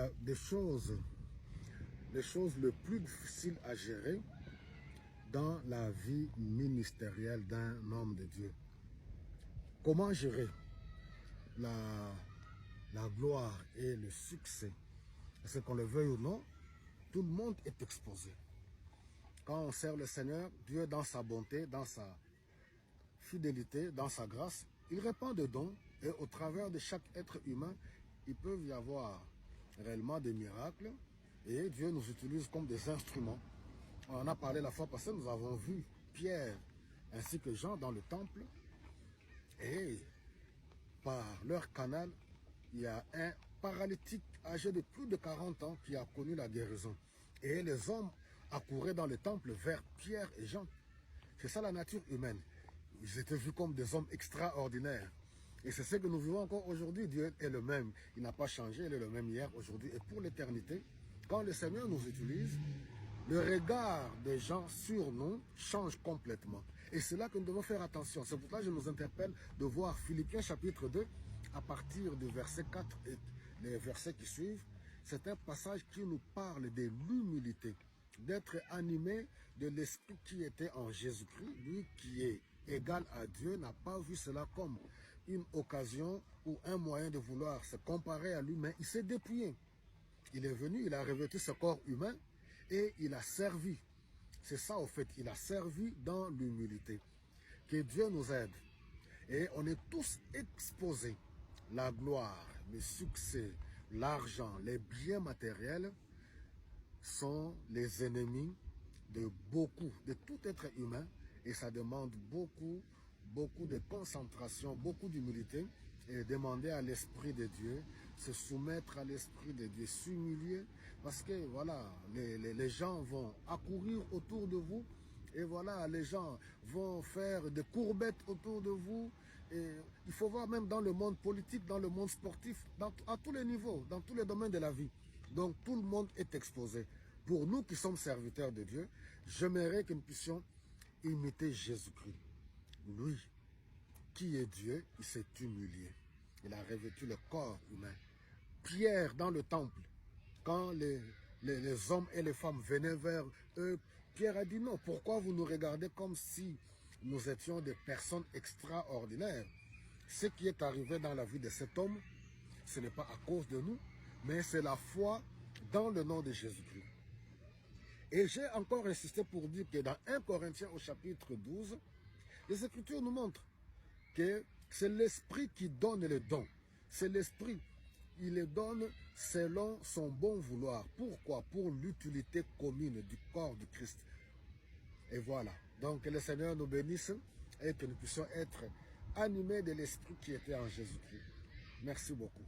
a les choses les plus difficiles à gérer dans la vie ministérielle d'un homme de Dieu. Comment gérer la gloire et le succès? Parce qu'on le veuille ou non, tout le monde est exposé. Quand on sert le Seigneur, Dieu dans sa bonté, dans sa fidélité, dans sa grâce, il répand de dons et au travers de chaque être humain, il peut y avoir réellement des miracles et Dieu nous utilise comme des instruments. On en a parlé la fois passée, nous avons vu Pierre ainsi que Jean dans le temple et par leur canal, il y a un paralytique âgé de plus de 40 ans qui a connu la guérison. Et les hommes accouraient dans le temple vers Pierre et Jean. C'est ça la nature humaine. Ils étaient vus comme des hommes extraordinaires. Et c'est ce que nous vivons encore aujourd'hui. Dieu est le même. Il n'a pas changé. Il est le même hier, aujourd'hui et pour l'éternité. Quand le Seigneur nous utilise, le regard des gens sur nous change complètement. Et c'est là que nous devons faire attention. C'est pour ça que je nous interpelle de voir Philippiens chapitre 2 à partir du verset 4 et les versets qui suivent. C'est un passage qui nous parle de l'humilité, d'être animé de l'esprit qui était en Jésus-Christ. Lui qui est égal à Dieu n'a pas vu cela comme une occasion ou un moyen de vouloir se comparer à lui, mais il s'est dépouillé. Il est venu, il a revêtu ce corps humain et il a servi. C'est ça au fait, il a servi dans l'humilité. Que Dieu nous aide. Et on est tous exposés. La gloire, le succès, l'argent, les biens matériels sont les ennemis de beaucoup, de tout être humain. Et ça demande beaucoup de concentration, beaucoup d'humilité. Et demander à l'Esprit de Dieu, se soumettre à l'Esprit de Dieu, s'humilier. Parce que voilà, les gens vont accourir autour de vous. Et voilà, les gens vont faire des courbettes autour de vous. Et il faut voir même dans le monde politique, dans le monde sportif, à tous les niveaux, dans tous les domaines de la vie. Donc tout le monde est exposé. Pour nous qui sommes serviteurs de Dieu, j'aimerais que nous puissions imiter Jésus-Christ. Lui, qui est Dieu, il s'est humilié. Il a revêtu le corps humain. Pierre dans le temple, quand les hommes et les femmes venaient vers eux, Pierre a dit non, pourquoi vous nous regardez comme si nous étions des personnes extraordinaires? Ce qui est arrivé dans la vie de cet homme, ce n'est pas à cause de nous, mais c'est la foi dans le nom de Jésus-Christ. Et j'ai encore insisté pour dire que dans 1 Corinthiens au chapitre 12, les Écritures nous montrent que c'est l'Esprit qui donne les dons. C'est l'Esprit. Il les donne selon son bon vouloir. Pourquoi? Pour l'utilité commune du corps du Christ. Et voilà. Donc que le Seigneur nous bénisse et que nous puissions être animés de l'Esprit qui était en Jésus-Christ. Merci beaucoup.